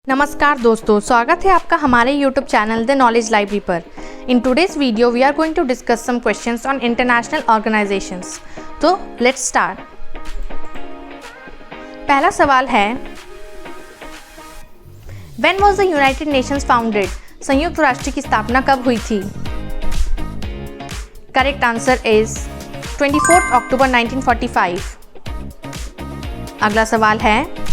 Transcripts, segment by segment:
नमस्कार दोस्तों, स्वागत है आपका हमारे YouTube channel the knowledge library पर। In today's video we are going to discuss some questions on international organisations. तो लेट्स स्टार्ट। पहला सवाल है, when was the United Nations founded? संयुक्त राष्ट्र की स्थापना कब हुई थी? Correct answer is 24 October 1945। अगला सवाल है,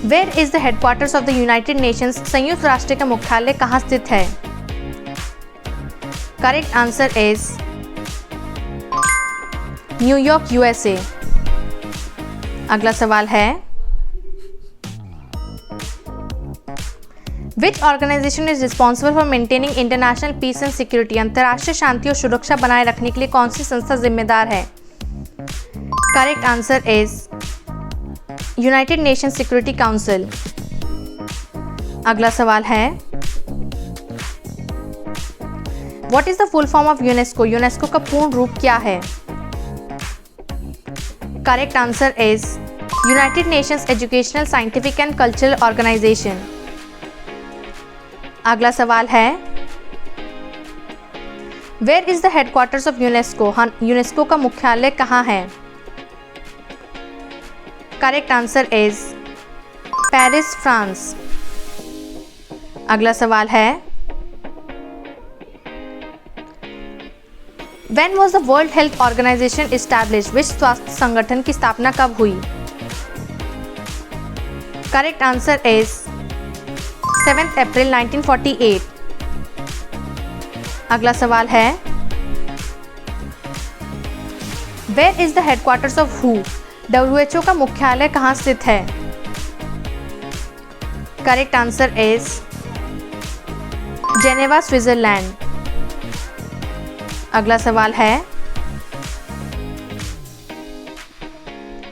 where is the headquarters of the United Nations? संयुक्त राष्ट्र का मुख्यालय कहाँ स्थित है? Correct answer is New York, USA. अगला सवाल है, which organisation is responsible for maintaining international peace and security? अंतर्राष्ट्रीय शांति और सुरक्षा बनाए रखने के लिए कौन सी संस्था जिम्मेदार है? Correct answer is United Nation Security Council. अगला सवाल है, what is the full form of UNESCO? UNESCO का पूर्ण रूप क्या है? Correct answer is United Nations Educational, Scientific and Cultural Organization. अगला सवाल है, where is the headquarters of UNESCO? UNESCO का मुख्यालय कहाँ है? Correct answer is Paris, France. अगला सवाल है, when was the World Health Organization established? विश्व स्वास्थ्य संगठन की स्थापना कब हुई? Correct answer is 7 April 1948। अगला सवाल है, where is the headquarters of हू? WHO का मुख्यालय कहाँ स्थित है? Correct answer is Geneva, Switzerland. अगला सवाल है,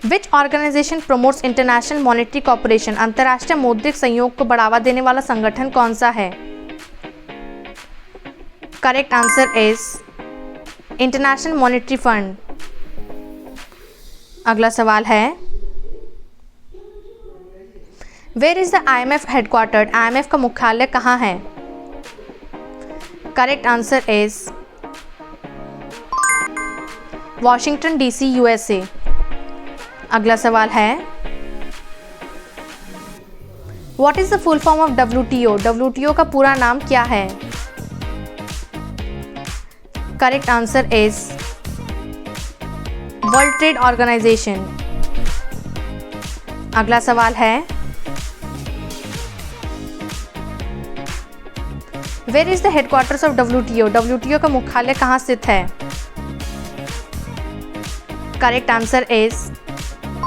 which organisation promotes international monetary corporation? अंतर्राष्ट्रीय मौद्रिक सहयोग को बढ़ावा देने वाला संगठन कौन सा है? Correct answer is International Monetary Fund. अगला सवाल है, where is the IMF headquartered? IMF का मुख्यालय कहाँ है? Correct answer is Washington DC, USA। अगला सवाल है, what is the full form of WTO? WTO का पूरा नाम क्या है? Correct answer is World Trade Organization. अगला सवाल है, where is the headquarters of WTO? WTO का मुख्यालय कहाँ स्थित है? Correct answer is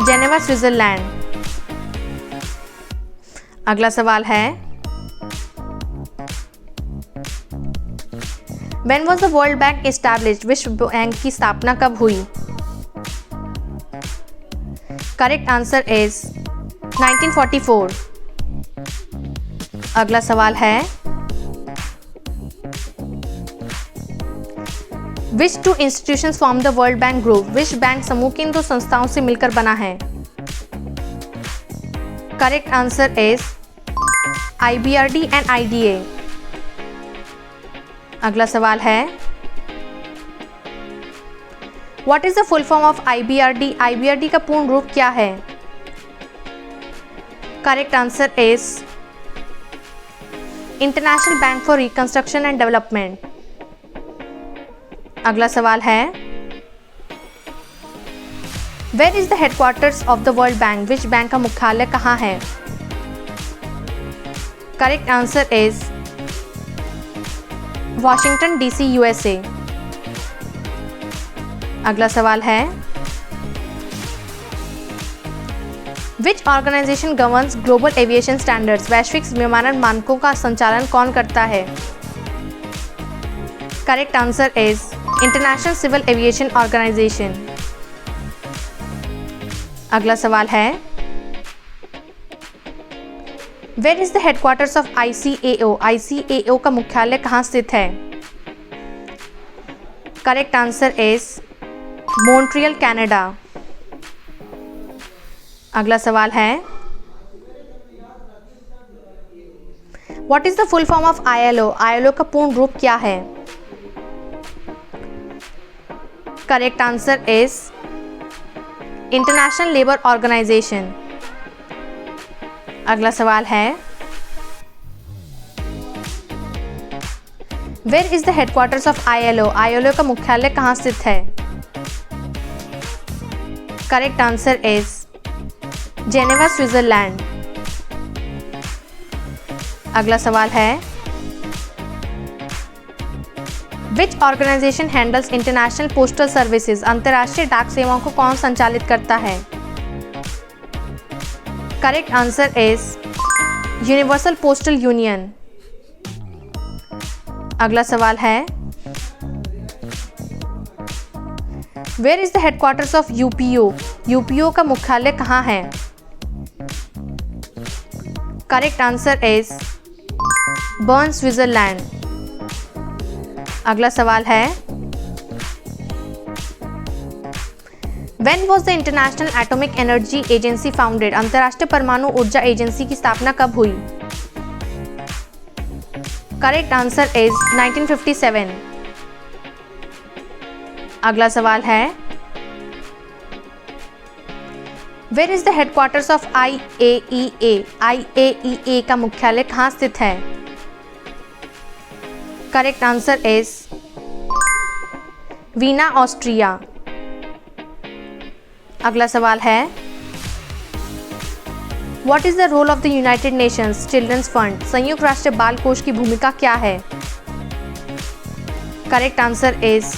Geneva, Switzerland. अगला सवाल है, when was the World Bank established? विश्व बैंक की स्थापना कब हुई? Correct answer is 1944। अगला सवाल है, which two institutions form the World Bank group? विश्व बैंक समूह किन दो संस्थाओं से मिलकर बना है? Correct answer is IBRD and IDA। अगला सवाल है, what is the full form of IBRD? IBRD का पूर्ण रूप क्या है? Correct answer is International Bank for reconstruction and development. अगला सवाल है, where is the headquarters of the World Bank? विश्व बैंक का मुख्यालय कहाँ है? Correct answer is Washington DC, USA। अगला सवाल है, which organisation governs global aviation standards? वैश्विक विमानन मानकों का संचालन कौन करता है? Correct answer is International Civil Aviation Organisation. अगला सवाल है, where is the headquarters of ICAO? ICAO का मुख्यालय कहाँ स्थित है? Correct answer is Montreal, Canada. अगला सवाल है, what is the full form of ILO? ILO का पूर्ण रूप क्या है? Correct answer is International Labour Organisation. अगला सवाल है, where is the headquarters of ILO? ILO का मुख्यालय कहाँ स्थित है? Correct answer is Geneva, Switzerland. अगला सवाल है, which organisation handles international postal services? अंतर्राष्ट्रीय डाक सेवाओं को कौन संचालित करता है? Correct answer is Universal Postal Union. अगला सवाल है, where is the headquarters of UPO? UPO का मुख्यालय कहाँ है? Correct answer is burn, Switzerland. अगला सवाल है, When was the International Atomic Energy Agency founded? अंतर्राष्ट्रीय परमाणु ऊर्जा एजेंसी की स्थापना कब हुई? Correct answer is 1957। अगला सवाल है, where is the headquarters of IAEA? IAEA का मुख्यालय कहाँ स्थित है? Correct answer is Vienna, Austria. अगला सवाल है, what is the role of the United Nations children's fund? संयुक्त राष्ट्र बाल कोष की भूमिका क्या है? Correct answer is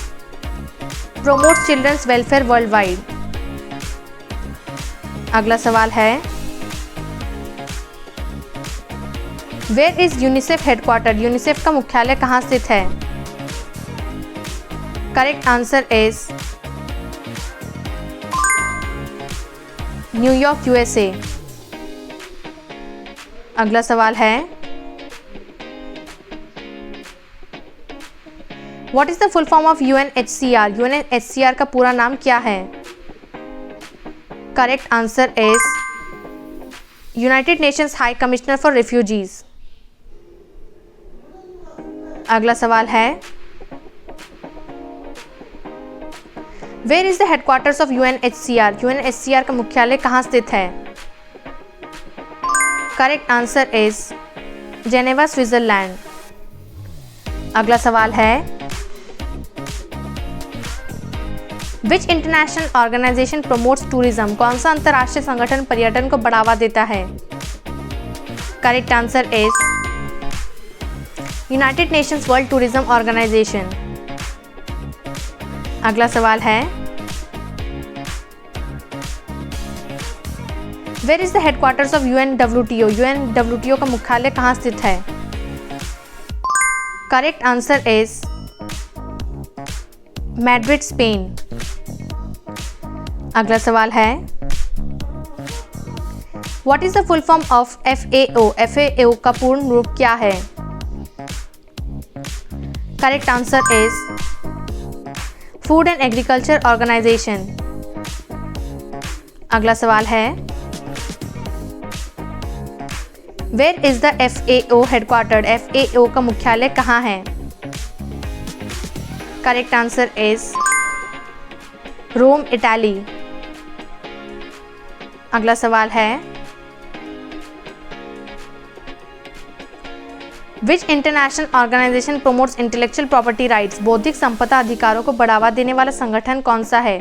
promotes children's welfare worldwide. अगला सवाल है, where is UNICEF headquarter? UNICEF का मुख्यालय कहाँ स्थित है? Correct answer is New York, USA। अगला सवाल है, what is the full form of UNHCR? UNHCR का पूरा नाम क्या है? Correct answer is United Nations High Commissioner for Refugees. अगला सवाल है, where is the headquarters of UNHCR? UNHCR का मुख्यालय कहाँ स्थित है? Correct answer is Geneva, Switzerland. अगला सवाल है, which international organization promotes tourism? कौन सा अंतर्राष्ट्रीय संगठन पर्यटन को बढ़ावा देता है? Correct answer is United Nations World Tourism Organization. अगला सवाल है, where is the headquarters of UNWTO? UNWTO का मुख्यालय कहाँ स्थित है? Correct answer is Madrid, Spain. अगला सवाल है, what is the full form of FAO? FAO का पूर्ण रूप क्या है? Correct answer is Food and Agriculture Organization. अगला सवाल है, where is the FAO headquartered? FAO का मुख्यालय कहाँ है? Correct answer is Rome, Italy. अगला सवाल है, which international organization promotes intellectual property rights? बौद्धिक संपदा अधिकारों को बढ़ावा देने वाला संगठन कौन सा है?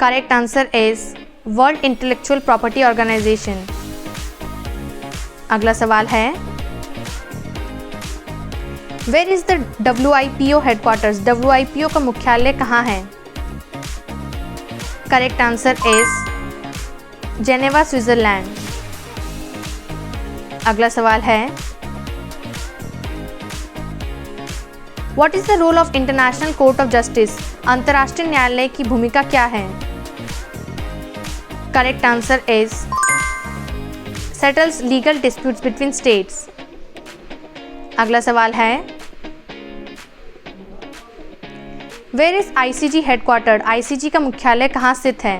Correct answer is World Intellectual Property Organization. अगला सवाल है, where is the WIPO headquarters? WIPO का मुख्यालय कहाँ है? Correct answer is Geneva, Switzerland. अगला सवाल है, what is the role of International Court of Justice? अंतर्राष्ट्रीय न्यायालय की भूमिका क्या है? Correct answer is settles legal disputes between states. अगला सवाल है, where is ICG headquartered? ICG का मुख्यालय कहाँ स्थित है?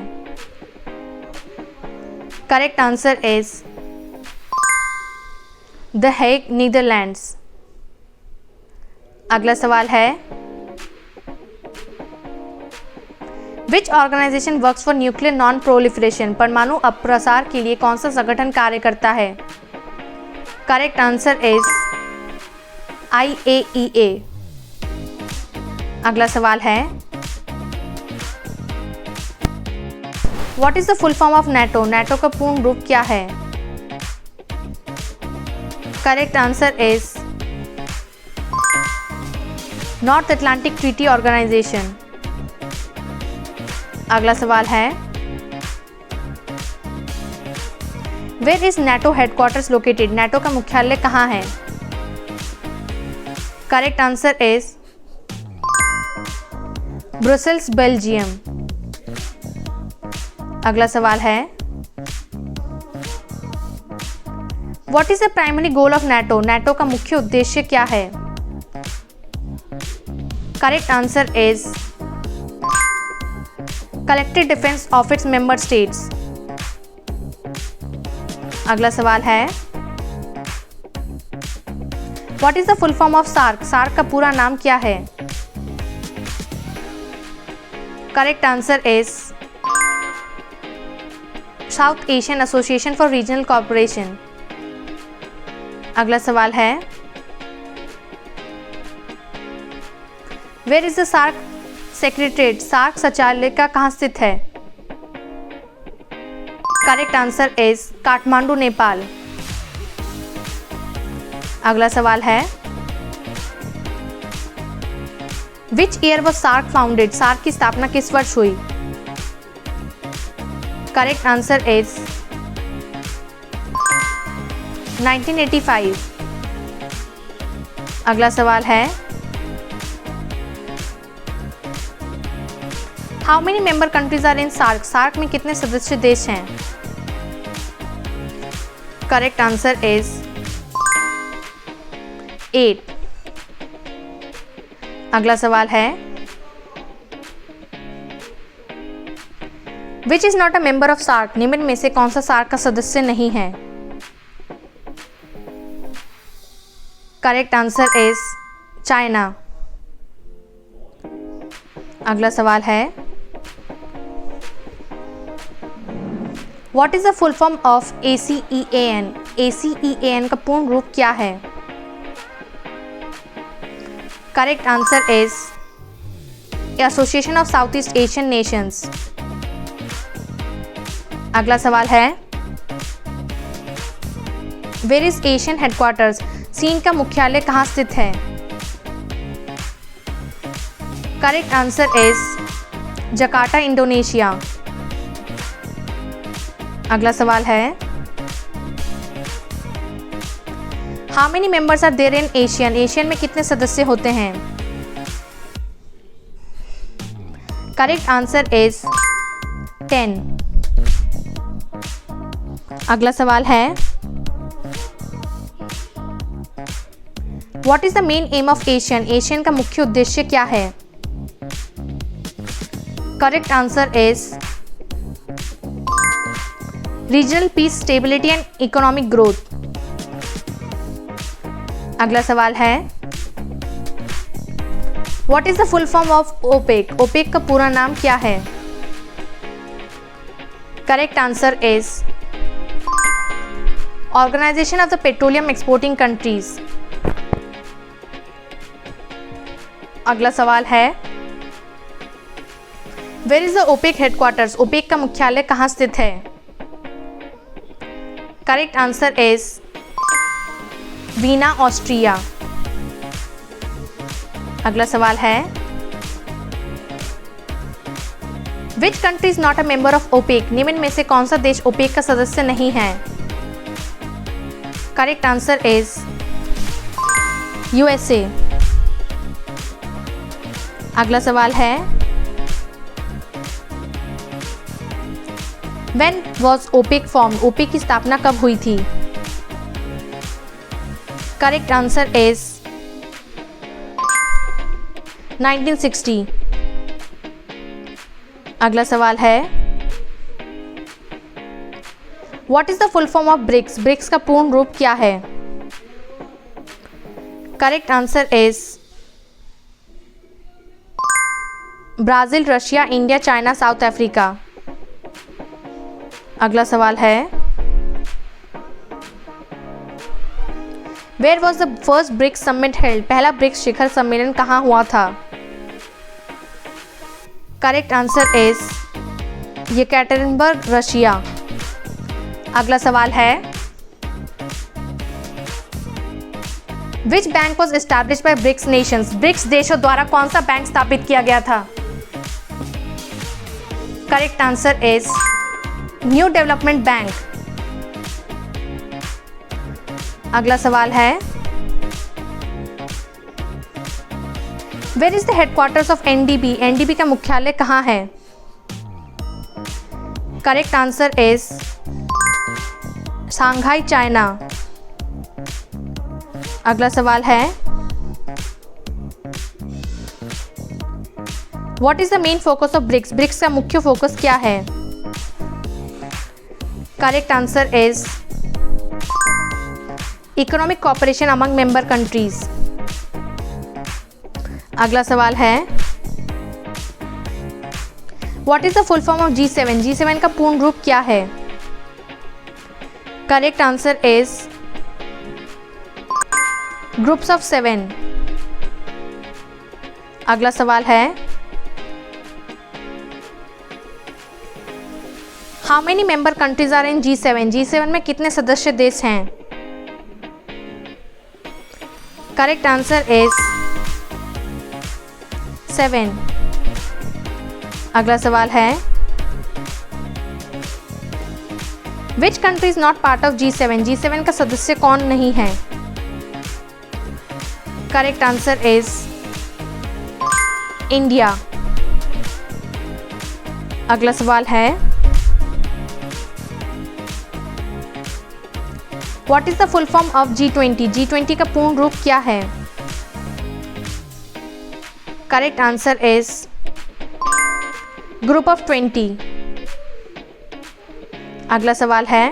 Correct answer is the Hague, Netherlands. अगला सवाल है, which organisation works for nuclear non proliferation, परमाणु अप्रसार के लिए कौन सा संगठन कार्य करता है? Correct answer is IAEA। अगला सवाल है, what is the full form of NATO, NATO का पूर्ण रूप क्या है? Correct answer is North Atlantic Treaty Organization. अगला सवाल है, where is NATO headquarters located, NATO का मुख्यालय कहाँ है? Correct answer is Brussels, Belgium. अगला सवाल है, what is the primary goal of NATO, NATO का मुख्य उद्देश्य क्या है? Correct answer is collective defence of its member states. अगला सवाल है, what is the full form of SAARC, SAARC का पूरा नाम क्या है? Correct answer is South Asian Association for Regional Corporation. अगला सवाल है, where is the SAARC secretariat, SAARC सचिवालय का कहाँ स्थित है? Correct answer is Kathmandu, Nepal. अगला सवाल है, which year was SAARC founded, SAARC की स्थापना किस वर्ष हुई? Correct answer is 1985। अगला सवाल है, how many member countries are in SAARC, SAARC में कितने सदस्य देश हैं? Correct answer is 8। अगला सवाल है, which is not a member of SAARC, निम्न में से कौन सा SAARC का सदस्य नहीं है? Correct answer is China. अगला सवाल है, what is the full form of ASEAN, ASEAN का पूर्ण रूप क्या है? Correct answer is association of south east Asian Nations. अगला सवाल है, वेयर इज एशियन हेडक्वार्टर्स, चीन का मुख्यालय कहाँ स्थित है? Correct answer is Jakarta, Indonesia. अगला सवाल है, how many members are there in ASEAN, ASEAN में कितने सदस्य होते हैं? Correct answer is 10। अगला सवाल है, what is the main aim of ASEAN, ASEAN का मुख्य उद्देश्य क्या है? Correct answer is regional peace, stability and economic growth. अगला सवाल है, what is the full form of OPEC, OPEC का पूरा नाम क्या है? Correct answer is Organization of the Petroleum Exporting Countries. अगला सवाल है, where is the OPEC headquarters, OPEC का मुख्यालय कहाँ स्थित है? Correct answer is Vienna, Austria. अगला सवाल है, which country is not a member of OPEC, निम्न में से कौन सा देश OPEC का सदस्य नहीं है? Correct answer is USA। अगला सवाल है, When was OPEC formed, OPEC की स्थापना कब हुई थी? Correct answer is 1960। अगला सवाल है, what is the full form of BRICS? BRICS का पूर्ण रूप क्या है? Correct answer is Brazil, Russia, India, China, South Africa. अगला सवाल है, where was the first BRICS summit held? पहला ब्रिक्स शिखर सम्मेलन कहाँ हुआ था? Correct answer is Yekaterinburg, Russia. अगला सवाल है, which bank was establish by BRICS nations? BRICS देशों द्वारा कौन सा बैंक स्थापित किया गया था? Correct answer is New Development Bank. अगला सवाल है, where is the headquarters of NDB? NDB का मुख्यालय कहाँ है? Correct answer is Shanghai, China. अगला सवाल है, what is the main focus of BRICS? BRICS का मुख्य फोकस क्या है? Correct answer is economic cooperation among member countries. अगला सवाल है, what is the full form of G7? G7 का पूर्ण रूप क्या है? Correct answer is groups of 7। अगला सवाल है, how many member countries are in G7? G7 में कितने सदस्य देश हैं? Correct answer is 7। अगला सवाल है, which country is not part of G7? G7 का सदस्य कौन नहीं है? Correct answer is India. अगला सवाल है, what is the full form of G20? G20 का पूर्ण रूप क्या है? Correct answer is group of 20। अगला सवाल है,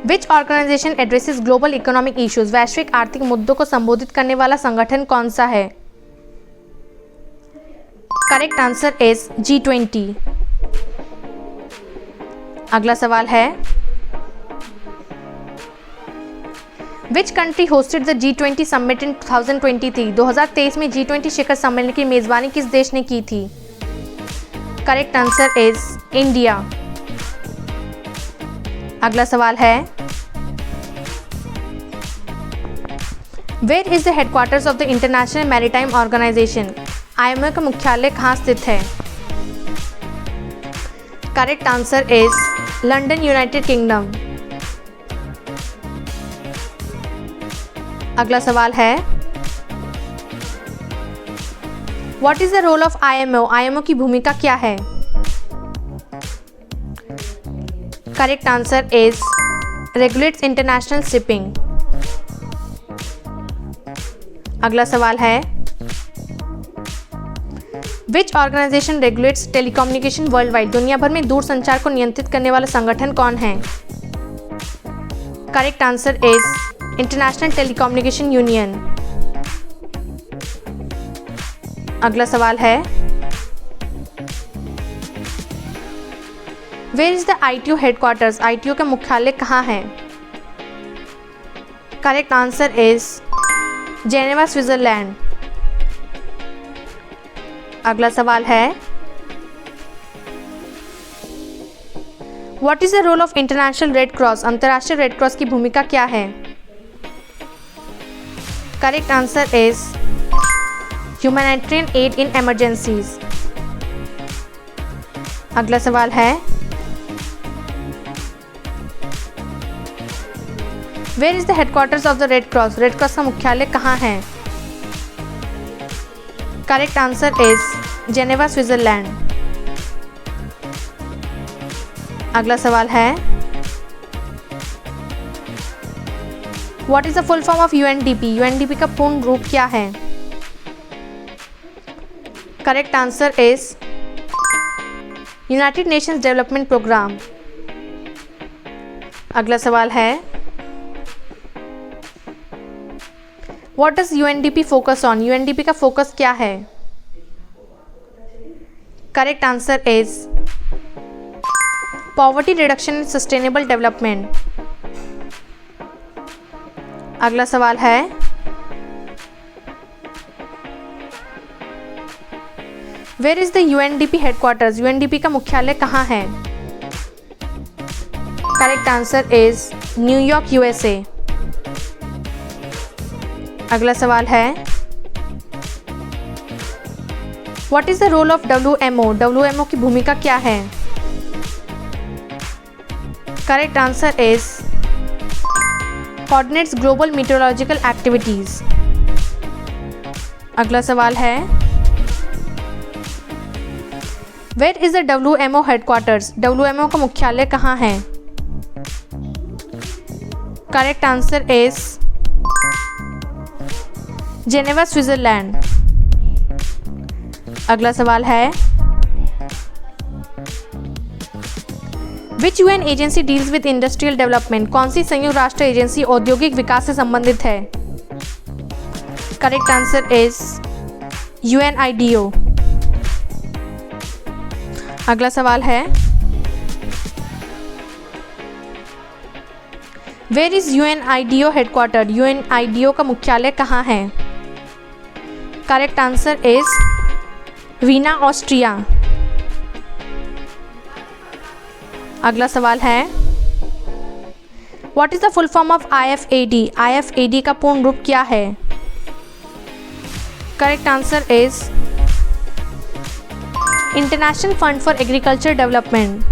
which organisation addresses global economic issues? वैश्विक आर्थिक मुद्दों को संबोधित करने वाला संगठन कौन सा है? Correct answer is G20। अगला सवाल है, which country hosted the G20 summit in 2023? 2023 में G20 शिखर सम्मेलन की मेजबानी किस देश ने की थी? Correct answer is India. अगला सवाल है, where is the headquarters of the International Maritime Organisation? IMO का मुख्यालय कहाँ स्थित है? Correct answer is London, United Kingdom. अगला सवाल है, what is the role of IMO? IMO की भूमिका क्या है? Correct answer is regulates international shipping. अगला सवाल है, which organisation regulates telecommunication worldwide? दुनिया भर में दूरसंचार को नियंत्रित करने वाला संगठन कौन है? Correct answer is International Telecommunication Union. अगला सवाल है, where is the ITO headquarters? ITO का मुख्यालय कहाँ है? Correct answer is Geneva, Switzerland. अगला सवाल है, what is the role of International Red Cross? अंतर्राष्ट्रीय रेड क्रॉस की भूमिका क्या है? Correct answer is humanitarian aid in emergencies. अगला सवाल है, where is the headquarters of the Red Cross? Red Cross का मुख्यालय कहाँ है? Correct answer is Geneva, Switzerland. अगला सवाल है, what is the full form of UNDP? UNDP का पूर्ण रूप क्या है? Correct answer is United Nations Development Programme. अगला सवाल है what does UNDP focus on? UNDP का फोकस क्या है? Correct answer is poverty reduction and sustainable development. अगला सवाल है where is the UNDP headquarters? UNDP का मुख्यालय कहाँ है? Correct answer is New York, USA. अगला सवाल है what is the role of WMO? WMO की भूमिका क्या है? Correct answer is coordinates global meteorological activities. अगला सवाल है where is the WMO headquarters? WMO का मुख्यालय कहाँ है? Correct answer is Geneva, Switzerland. अगला सवाल है which UN agency deals with industrial development? कौन सी संयुक्त राष्ट्र एजेंसी औद्योगिक विकास से संबंधित है? Correct answer is UNIDO। अगला सवाल है where is UNIDO headquarter? UNIDO का मुख्यालय कहाँ है? Correct answer is Vienna, Austria. अगला सवाल है what is the full form of IFAD? IFAD का पूर्ण रूप क्या है? Correct answer is International Fund for Agriculture Development.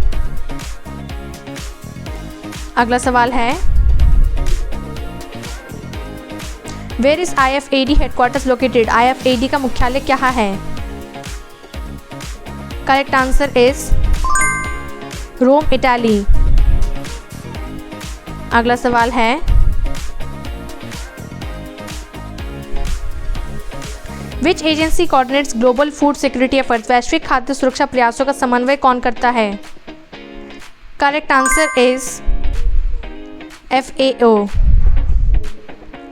अगला सवाल है where is IFAD headquarters located? IFAD का मुख्यालय क्या है? Correct answer is Rome, Italy. अगला सवाल है which agency coordinates global food security efforts? वैश्विक खाद्य सुरक्षा प्रयासों का समन्वय कौन करता है? Correct answer is FAO।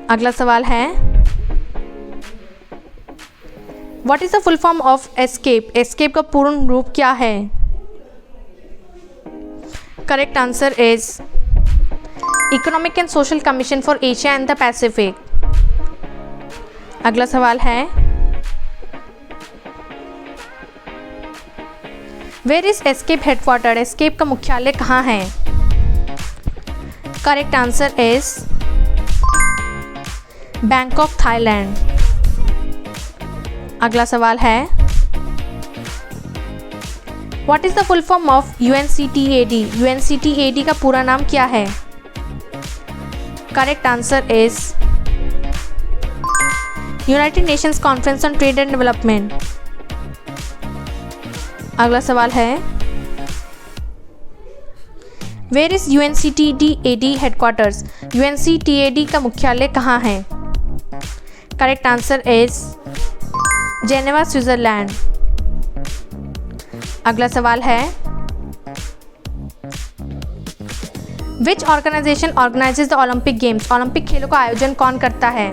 अगला सवाल है what is the full form of ESCAP? ESCAP का पूर्ण रूप क्या है? Correct answer is Economic and Social Commission for Asia and the Pacific. अगला सवाल है where is ESCAP headquarter? ESCAP का मुख्यालय कहाँ है? Correct answer is Bangkok, Thailand. अगला सवाल है what is the full form of UNCTAD? UNCTAD का पूरा नाम क्या है? Correct answer is United Nations Conference on Trade and development. अगला सवाल है where is UNCTAD headquarters? UNCTAD का मुख्यालय कहाँ है? Correct answer is Geneva, Switzerland. अगला सवाल है which organisation organises the Olympic games? Olympic खेलों का आयोजन कौन करता है?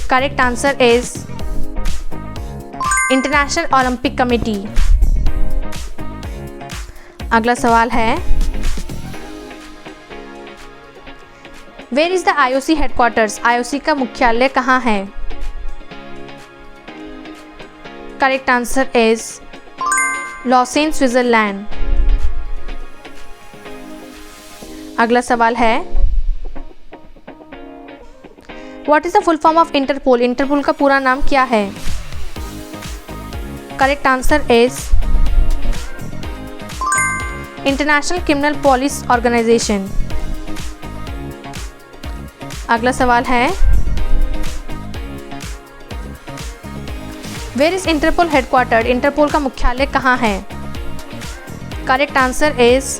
Correct answer is International Olympic Committee. अगला सवाल है where is the IOC headquarters? IOC का मुख्यालय कहाँ है? Correct answer is Lausanne, Switzerland. अगला सवाल है what is the full form of Interpol? Interpol का पूरा नाम क्या है? Correct answer is International Criminal Police Organisation. अगला सवाल है where is Interpol headquarter? Interpol का मुख्यालय कहाँ है? Correct answer is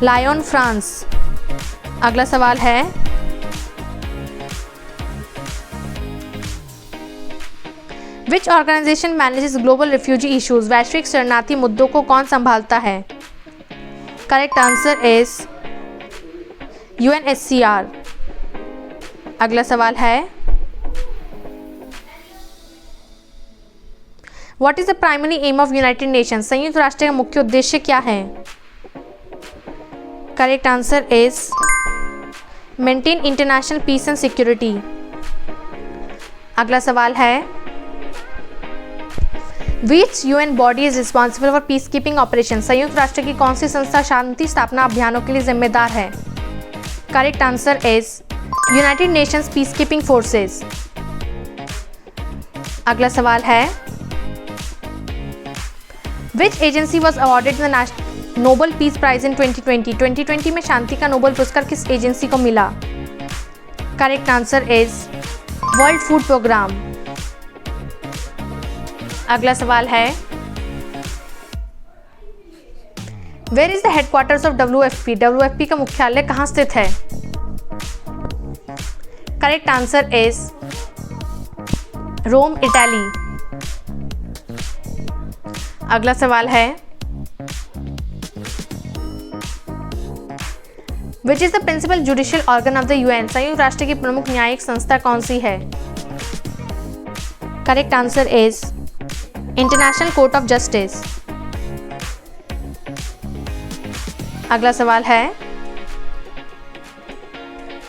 Lyon, France. अगला सवाल है which organisation manages global refugee issues? वैश्विक शरणार्थी मुद्दों को कौन संभालता है? Correct answer is UNHCR। अगला सवाल है, what is the primary aim of United Nations? संयुक्त राष्ट्र का मुख्य उद्देश्य क्या है? Correct answer is maintain international peace and security. अगला सवाल है, which UN body is responsible for peace keeping operation? संयुक्त राष्ट्र की कौन सी संस्था शांति स्थापना अभियानों के लिए जिम्मेदार है? Correct answer is United Nations peacekeeping forces. अगला सवाल है, which agency was awarded the Nobel peace prize in 2020? 2020 में शांति का नोबेल पुरस्कार किस एजेंसी को मिला? Correct answer is World Food Programme. अगला सवाल है, where is the headquarters of WFP? WFP का मुख्यालय कहाँ स्थित है? Correct answer is Rome, Italy. अगला सवाल है, which is the principal judicial organ of the UN? संयुक्त राष्ट्र की प्रमुख न्यायिक संस्था कौन सी है? Correct answer is International Court of Justice. अगला सवाल है,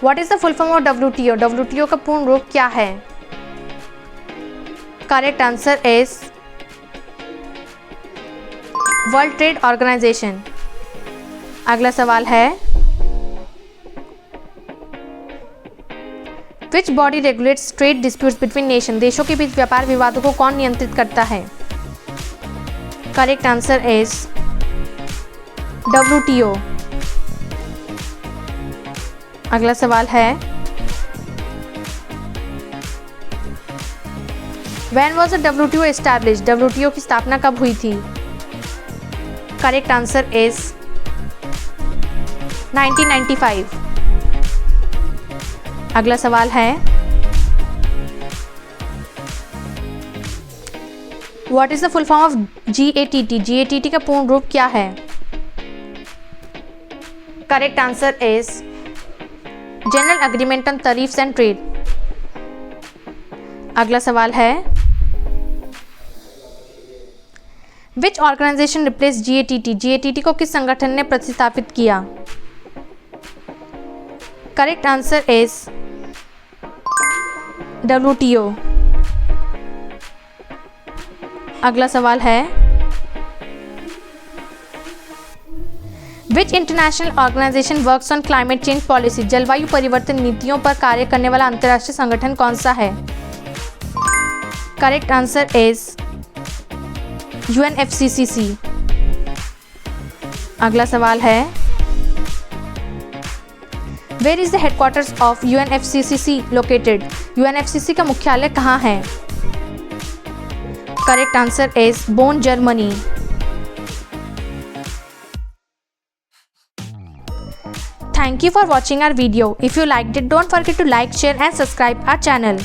what is the full form of WTO? WTO का पूर्ण रूप क्या है? Correct answer is World Trade Organization. अगला सवाल है, which body regulates trade disputes between nation? देशों के बीच व्यापार विवादों को कौन नियंत्रित करता है? Correct answer is WTO। अगला सवाल है, When was the WTO established? WTO की स्थापना कब हुई थी? Correct answer is 1995। अगला सवाल है, what is the full form of GATT? GATT का पूर्ण रूप क्या है? Correct answer is General Agreement on Tariffs and Trade. अगला सवाल है, which organization replace GATT? GATT को किस संगठन ने प्रतिस्थापित किया? Correct answer is WTO। अगला सवाल है, which international organization works on climate change policy? जलवायु परिवर्तन नीतियों पर कार्य करने वाला अंतर्राष्ट्रीय संगठन कौन सा है? Correct answer is UNFCCC। अगला सवाल है, where is the headquarters of UNFCCC located? UNFCCC का मुख्यालय कहाँ है? Correct answer is Bonn, Germany. Thank you for watching our video. If you liked it, don't forget to like, share and subscribe our channel.